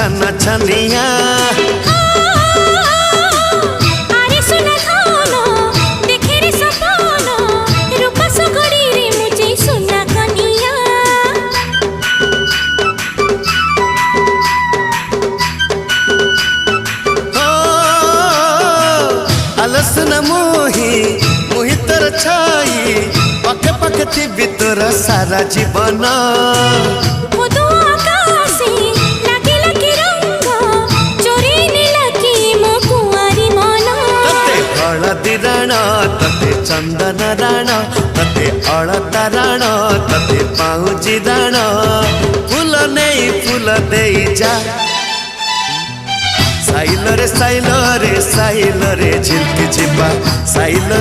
छाना छानिया आलसन मोही मुही तर छाई पखे पखे थी भीतर सारा जीवन हलदी राण तते चंदन राण तते अलता राण तते पाउजी राण फूल नहीं फूल दे जा साइल रे झिलकी जिबा साइल रे